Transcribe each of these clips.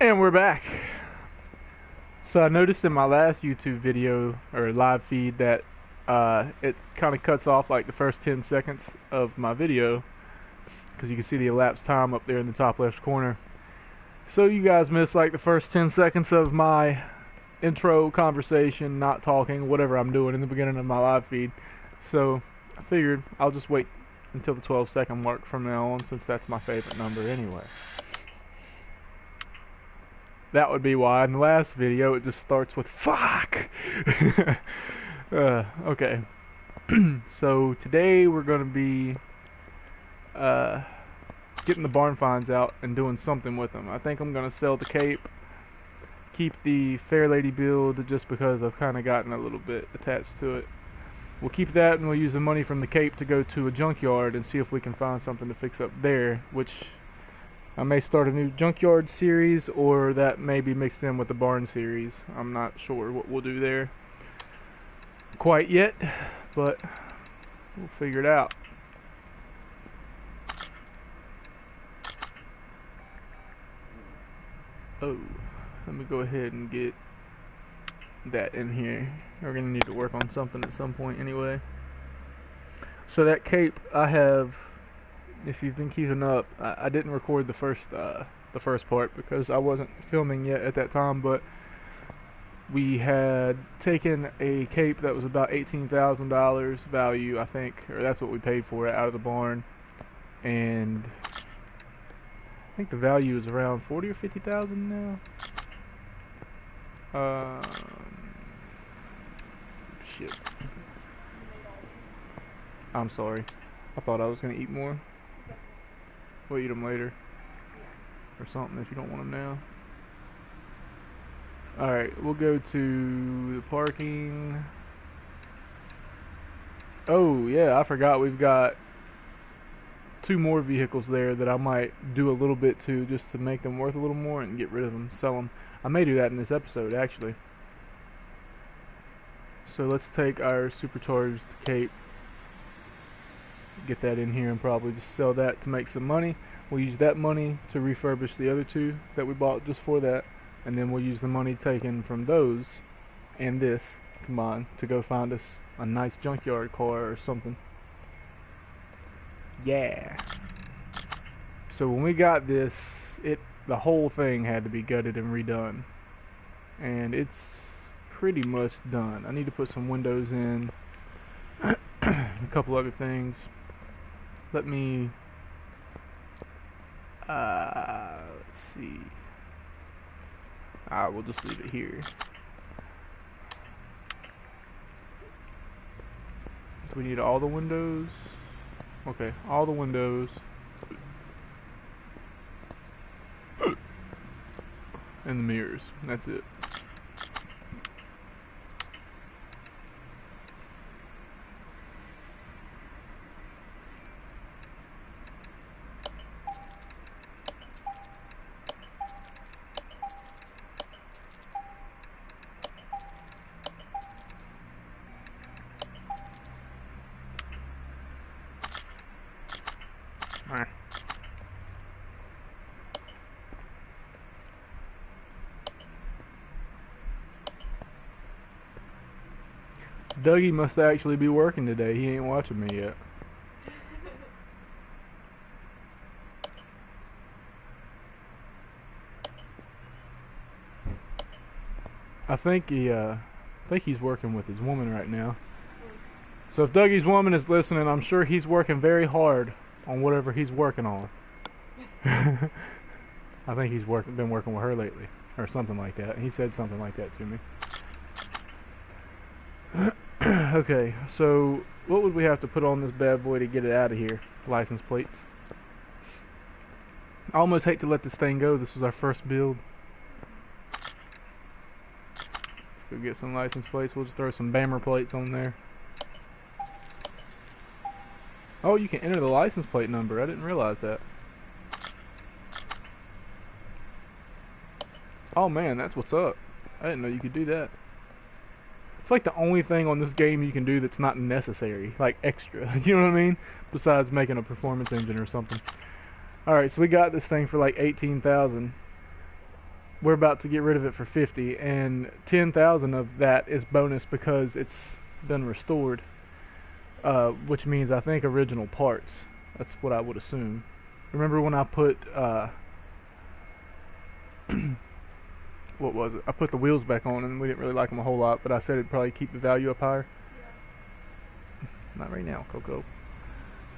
And we're back. So I noticed in my last YouTube video or live feed that it kind of cuts off like the first 10 seconds of my video because you can see the elapsed time up there in the top left corner. So you guys missed like the first 10 seconds of my intro conversation, not talking, whatever I'm doing in the beginning of my live feed. So I figured I'll just wait until the 12-second mark from now on, since that's my favorite number anyway. That would be why in the last video it just starts with fuck. Okay. So today we're going to be getting the barn finds out and doing something with them. I think I'm going to sell the cape, keep the Fair Lady build just because I've kind of gotten a little bit attached to it. We'll keep that and we'll use the money from the cape to go to a junkyard and see if we can find something to fix up there, which I may start a new junkyard series, or that may be mixed in with the barn series. I'm not sure what we'll do there quite yet, but we'll figure it out. Oh, let me go ahead and get that in here. We're going to need to work on something at some point anyway. So that cape I have, if you've been keeping up, I didn't record the first part because I wasn't filming yet at that time, but we had taken a cape that was about $18,000 value, I think, or that's what we paid for it out of the barn, and I think the value is around 40 or 50,000 now. Shit. I'm sorry. I thought I was gonna eat more. We'll eat them later. Or something if you don't want them now. Alright, we'll go to the parking. Oh, yeah, I forgot we've got 2 more vehicles there that I might do a little bit to, just to make them worth a little more and get rid of them, sell them. I may do that in this episode, actually. So let's take our supercharged cape, get that in here, and probably just sell that to make some money. We'll use that money to refurbish the other 2 that we bought just for that, and then we'll use the money taken from those and this combined to go find us a nice junkyard car or something. Yeah. So when we got this, the whole thing had to be gutted and redone, and it's pretty much done. I need to put some windows in, a couple other things. Let me let's see. We'll just leave it here. Do we need all the windows? Okay, all the windows. And the mirrors. That's it. Dougie must actually be working today. He ain't watching me yet. I think he's working with his woman right now. So if Dougie's woman is listening, I'm sure he's working very hard on whatever he's working on. I think he's been working with her lately, or something like that. He said something like that to me. Okay, so what would we have to put on this bad boy to get it out of here? License plates. I almost hate to let this thing go. This was our first build. Let's go get some license plates. We'll just throw some Bammer plates on there. Oh, you can enter the license plate number. I didn't realize that. Oh man, that's what's up. I didn't know you could do that. It's like the only thing on this game you can do that's not necessary, like extra, you know what I mean? Besides making a performance engine or something. Alright, so we got this thing for like 18,000. we're about to get rid of it for 50, and 10,000 of that is bonus because it's been restored, which means I think original parts. That's what I would assume. Remember when I put what was it? I put the wheels back on and we didn't really like them a whole lot, but I said it'd probably keep the value up higher. Not right now, Coco.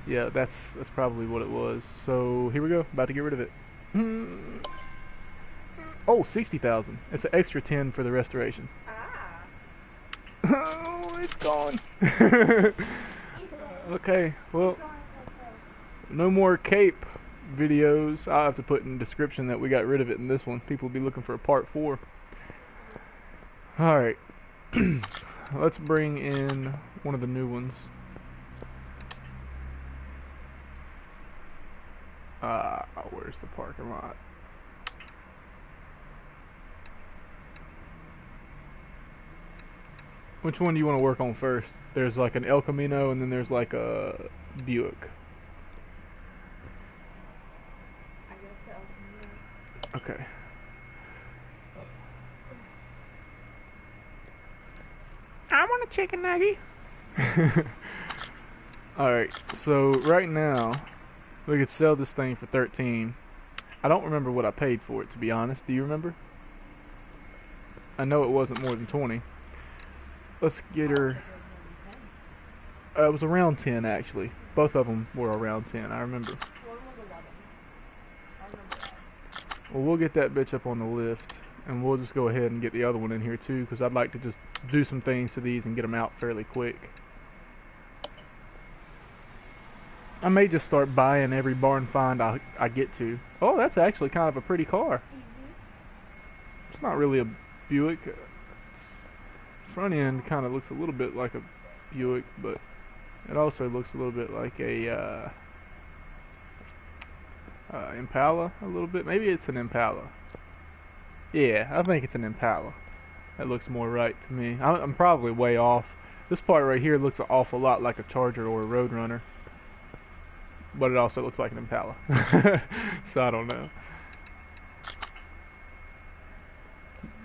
Yeah, that's probably what it was. So here we go, about to get rid of it. Oh, 60,000. It's an extra 10 for the restoration. Oh, it's gone. Okay, well, no more cape videos. I'll have to put in the description that we got rid of it in this one. People will be looking for a part 4. Alright. Let's bring in one of the new ones. Where's the parking lot? Which one do you want to work on first? There's like an El Camino and then there's like a Buick. I guess the El Camino. Okay. I want a chicken nugget. Alright, so right now we could sell this thing for 13. I don't remember what I paid for it, to be honest. Do you remember? I know it wasn't more than 20. Let's get her. It was around 10 actually. Both of them were around 10. I remember. One was 11. I remember that. Well, we'll get that bitch up on the lift, and we'll just go ahead and get the other one in here too, because I'd like to just do some things to these and get them out fairly quick. I may just start buying every barn find I get to. Oh, that's actually kind of a pretty car. It's not really a Buick. Front end kind of looks a little bit like a Buick, but it also looks a little bit like a Impala, a little bit. Maybe it's an Impala. Yeah, I think it's an Impala. That looks more right to me. I'm probably way off. This part right here looks an awful lot like a Charger or a Roadrunner, but it also looks like an Impala. So I don't know.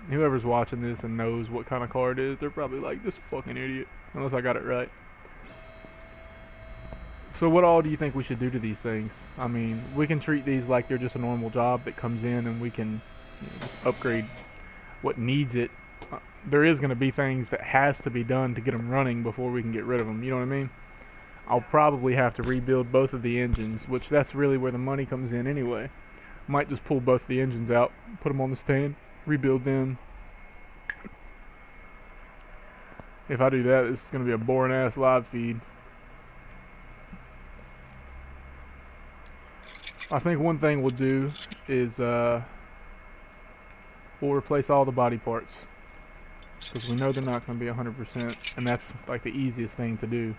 Whoever's watching this and knows what kind of car it is, they're probably like, this fucking idiot. Unless I got it right. So what all do you think we should do to these things? I mean, we can treat these like they're just a normal job that comes in, and we can just upgrade what needs it. There is going to be things that has to be done to get them running before we can get rid of them. You know what I mean? I'll probably have to rebuild both of the engines, which that's really where the money comes in anyway. Might just pull both the engines out, put them on the stand, rebuild them. If I do that, it's going to be a boring ass live feed. I think one thing we'll do is we'll replace all the body parts, because we know they're not going to be 100%, and that's like the easiest thing to do.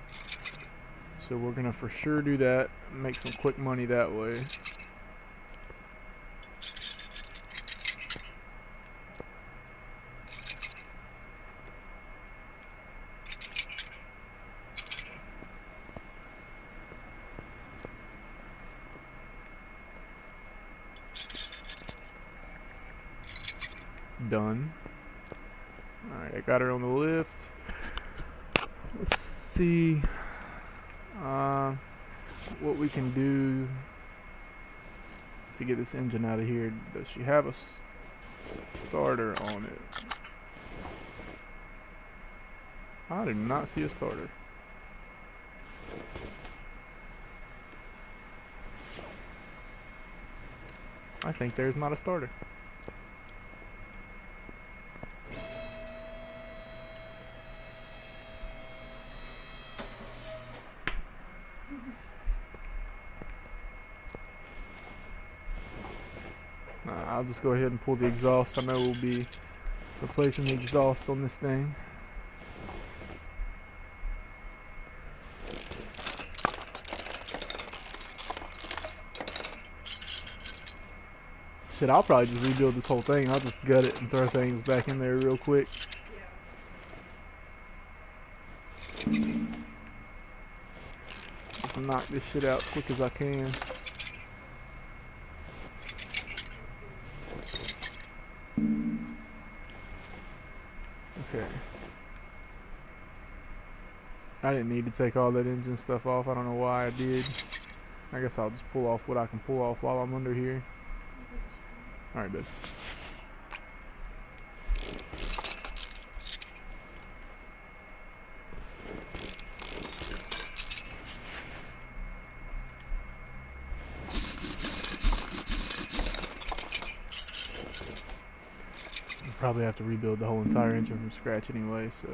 So we're going to for sure do that, make some quick money that way. Done. Alright, I got her on the lift. Let's see what we can do to get this engine out of here. Does she have a starter on it? I do not see a starter. I think there's not a starter. I'll just go ahead and pull the exhaust. I know we'll be replacing the exhaust on this thing. Shit, I'll probably just rebuild this whole thing. I'll just gut it and throw things back in there real quick. Just knock this shit out quick as I can. I didn't need to take all that engine stuff off. I don't know why I did. I guess I'll just pull off what I can pull off while I'm under here. Alright, babe. Probably have to rebuild the whole entire engine from scratch anyway, so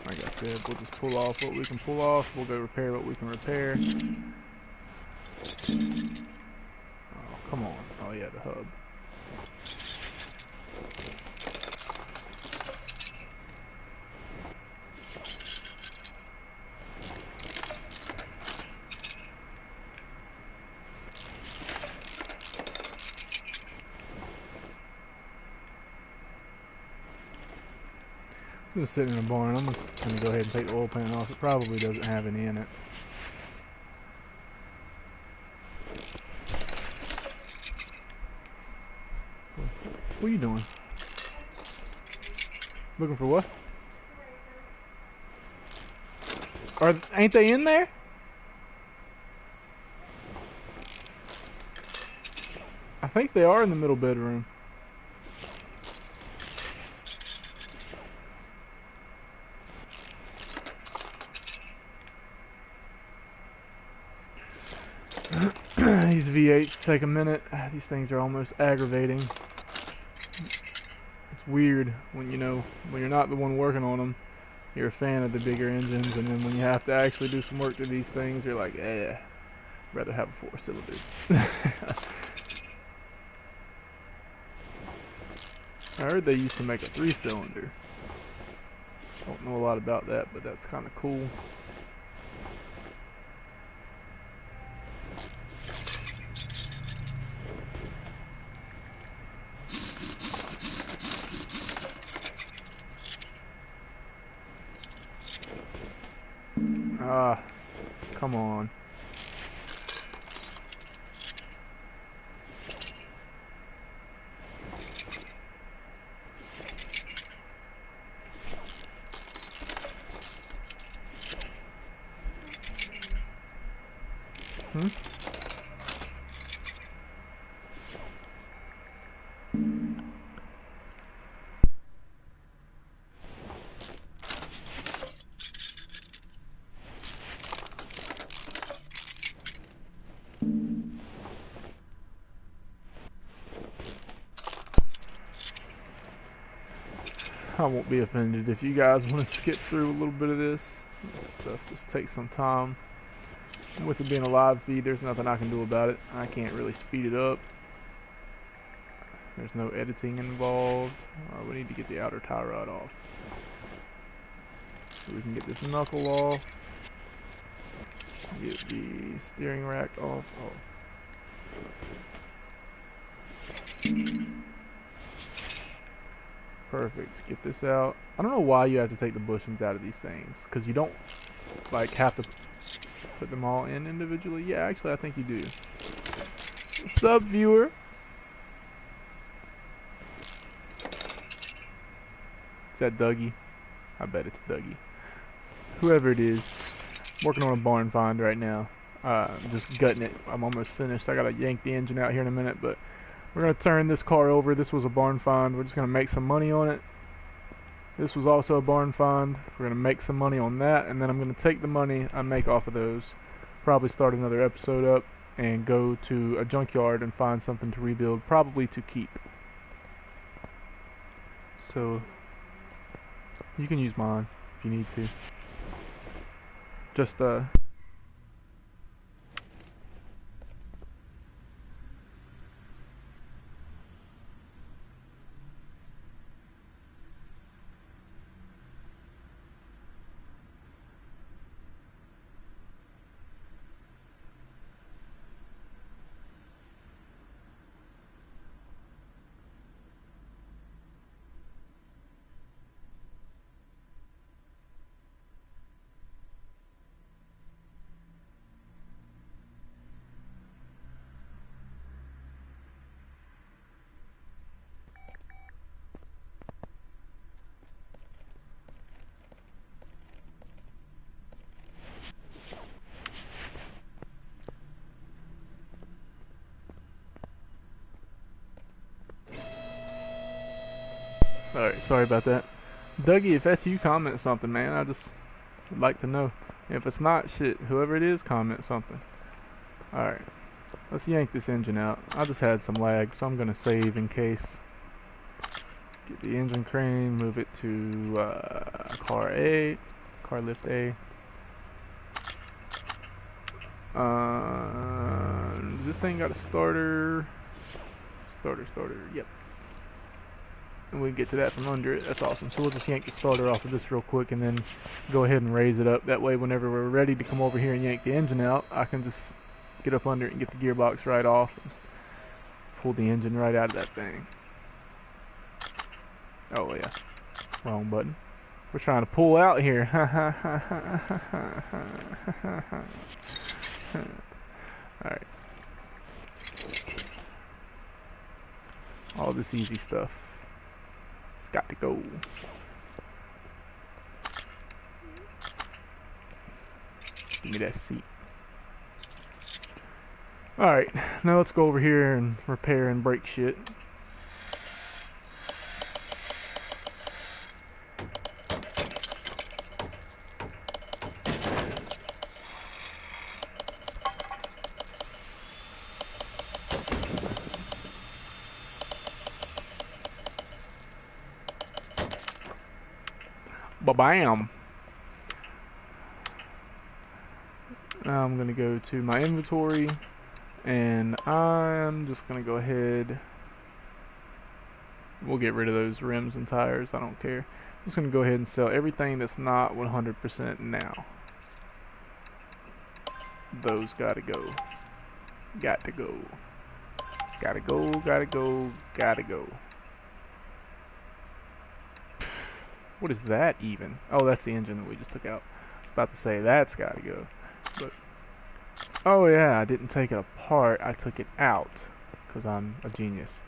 like I said, we'll just pull off what we can pull off. We'll go repair what we can repair. Oh, come on. Oh yeah, the hub. It's just sitting in a barn. I'm just going to go ahead and take the oil pan off. It probably doesn't have any in it. What are you doing? Looking for what? Ain't they in there? I think they are in the middle bedroom. These V8s take a minute. These things are almost aggravating. It's weird when when you're not the one working on them, you're a fan of the bigger engines, and then when you have to actually do some work to these things, you're like, I'd rather have a 4-cylinder. I heard they used to make a 3-cylinder. Don't know a lot about that, but that's kind of cool. Ah, come on. I won't be offended if you guys want to skip through a little bit of this. This stuff just takes some time. And with it being a live feed, there's nothing I can do about it. I can't really speed it up. There's no editing involved. We need to get the outer tie rod off. So we can get this knuckle off. Get the steering rack off. Perfect. Get this out. I don't know why you have to take the bushings out of these things, because you don't have to put them all in individually. Yeah, actually I think you do. Sub viewer. Is that Dougie? I bet it's Dougie. Whoever it is. I'm working on a barn find right now. I'm just gutting it. I'm almost finished. I gotta yank the engine out here in a minute, but we're going to turn this car over. This was a barn find. We're just going to make some money on it. This was also a barn find. We're going to make some money on that, and then I'm going to take the money I make off of those, probably start another episode up, and go to a junkyard and find something to rebuild, probably to keep. So, you can use mine if you need to. Just, Alright, sorry about that. Dougie, if that's you, comment something, man. I just would like to know. If it's not, shit, whoever it is, comment something. Alright, let's yank this engine out. I just had some lag, so I'm gonna save in case. Get the engine crane, move it to car A, car lift A. This thing got a starter. Starter, yep. And we can get to that from under it. That's awesome. So we'll just yank the starter off of this real quick and then go ahead and raise it up. That way whenever we're ready to come over here and yank the engine out, I can just get up under it and get the gearbox right off and pull the engine right out of that thing. Oh yeah, wrong button. We're trying to pull out here. Alright. All this easy stuff. It's got to go. Give me that seat. Alright, now let's go over here and repair and break shit. Ba-bam! Now I'm gonna go to my inventory and I'm just gonna go ahead. We'll get rid of those rims and tires, I don't care. I'm just gonna go ahead and sell everything that's not 100% now. Those gotta go. Got to go. Gotta go, gotta go, gotta go. What is that even? Oh, that's the engine that we just took out. I was about to say that's gotta go. But oh yeah, I didn't take it apart, I took it out. Because I'm a genius.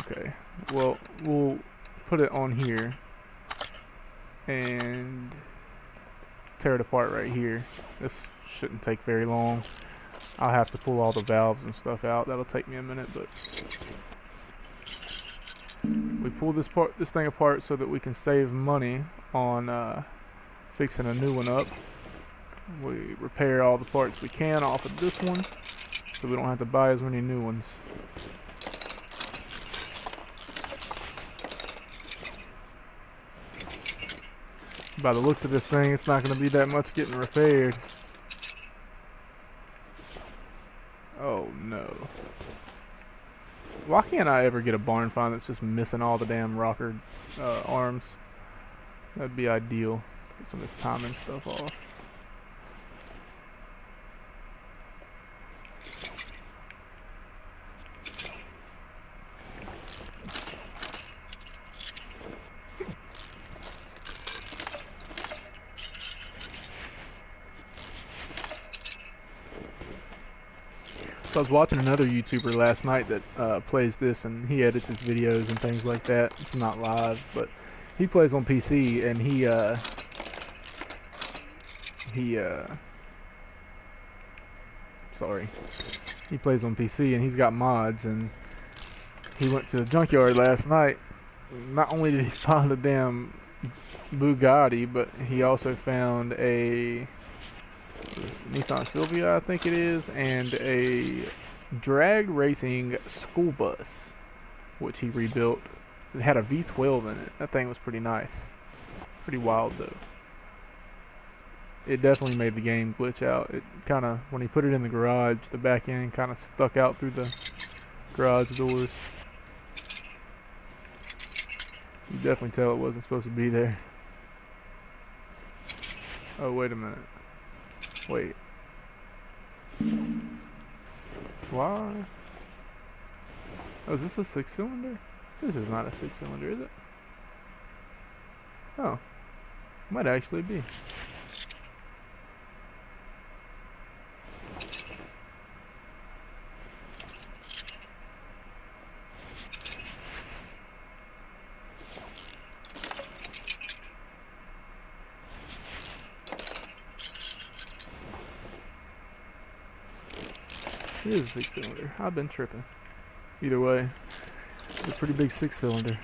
Okay, well, we'll put it on here. And tear it apart right here. This shouldn't take very long. I'll have to pull all the valves and stuff out. That'll take me a minute, but we pull this thing apart so that we can save money on fixing a new one up. We repair all the parts we can off of this one, so we don't have to buy as many new ones. By the looks of this thing, it's not going to be that much getting repaired. Oh no. Why can't I ever get a barn find that's just missing all the damn rocker arms? That'd be ideal. Get some of this timing stuff off. So I was watching another YouTuber last night that plays this, and he edits his videos and things like that. It's not live, but he plays on PC, and he plays on PC, and he's got mods, and he went to the junkyard last night. Not only did he find a damn Bugatti, but he also found a Nissan Silvia, I think it is, and a drag racing school bus, which he rebuilt. It had a V12 in it. That thing was pretty nice. Pretty wild though. It definitely made the game glitch out. It kind of, when he put it in the garage, the back end kind of stuck out through the garage doors. You definitely tell it wasn't supposed to be there. Oh, wait a minute. Wait. Why? Oh, is this a 6-cylinder? This is not a 6-cylinder, is it? Oh. Might actually be. It is a 6-cylinder. I've been tripping. Either way, it's a pretty big 6-cylinder.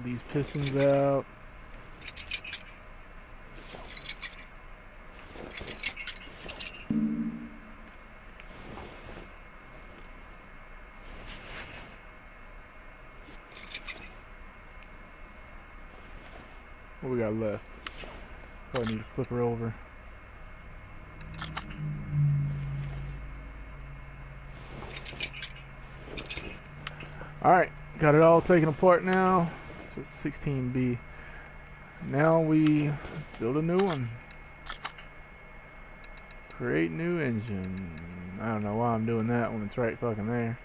Pull these pistons out. What we got left? Probably need to flip her over. Alright, got it all taken apart now. So it's 16B. Now we build a new one. Create new engine. I don't know why I'm doing that when it's right fucking there.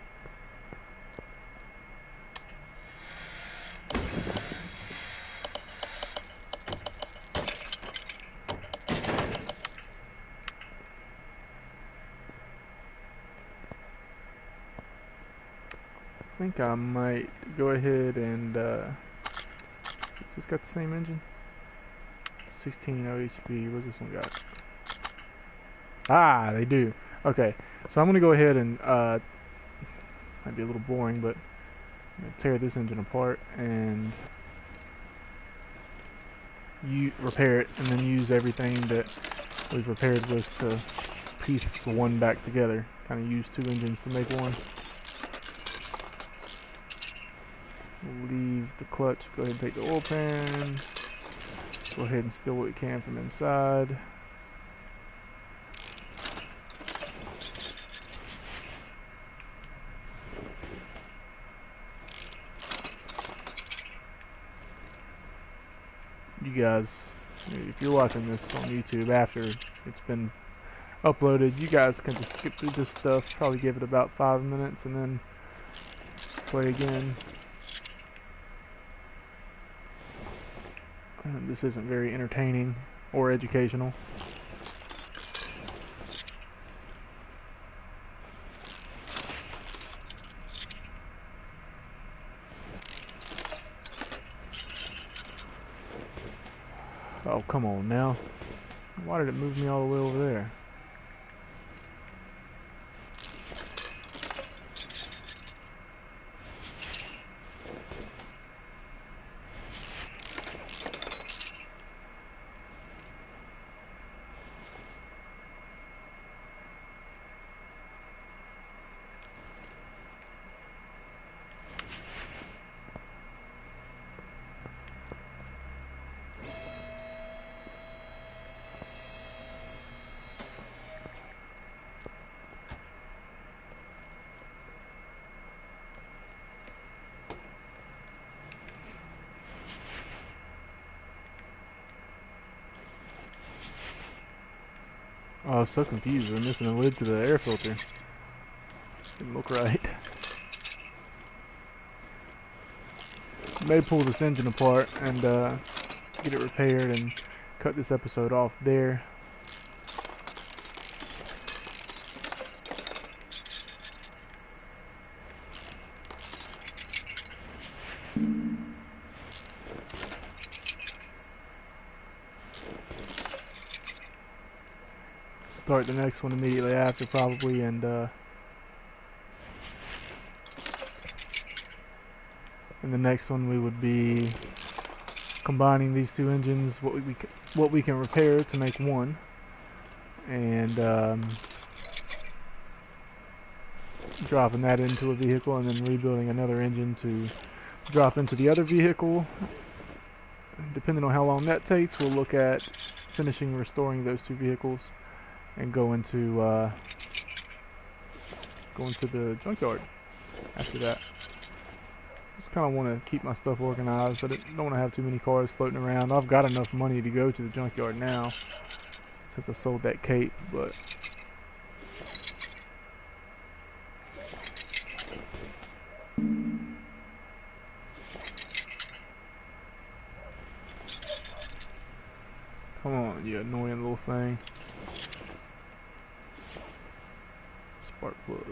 I think I might go ahead and has this got the same engine? 16 OHP. What's this one got? Ah, they do. Okay, so I'm gonna go ahead and might be a little boring, but I'm gonna tear this engine apart and repair it, and then use everything that we've repaired with to piece one back together. Kind of use two engines to make one. Leave the clutch, go ahead and take the oil pan, go ahead and steal what we can from inside. You guys, if you're watching this on YouTube after it's been uploaded, you guys can just skip through this stuff, probably give it about 5 minutes and then play again. This isn't very entertaining or educational. Oh, come on now. Why did it move me all the way over there? Oh, I was so confused. We're missing a lid to the air filter. Didn't look right. May pull this engine apart and get it repaired and cut this episode off there. Start the next one immediately after, probably, and the next one we would be combining these two engines, what we can repair to make one, and dropping that into a vehicle, and then rebuilding another engine to drop into the other vehicle. Depending on how long that takes, we'll look at finishing restoring those two vehicles and go into the junkyard after that. Just kind of want to keep my stuff organized. I don't want to have too many cars floating around. I've got enough money to go to the junkyard now since I sold that cape, but come on, you annoying little thing. Spark plugs.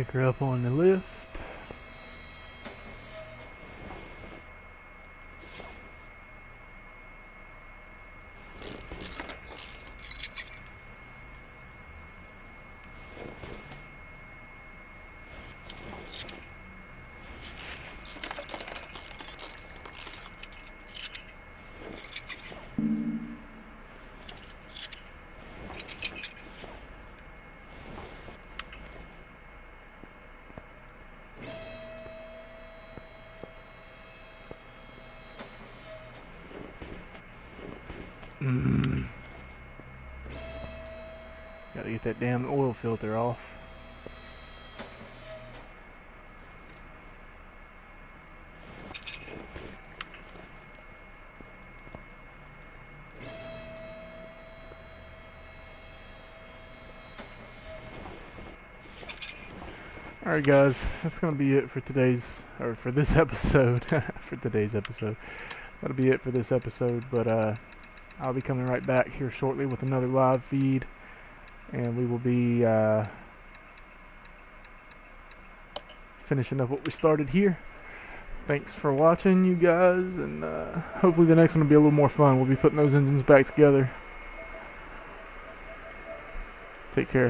Pick her up on the lift. Gotta get that damn oil filter off. Alright guys, that's gonna be it for this episode. For today's episode. That'll be it for this episode, but I'll be coming right back here shortly with another live feed, and we will be finishing up what we started here. Thanks for watching, you guys, and hopefully the next one will be a little more fun. We'll be putting those engines back together. Take care.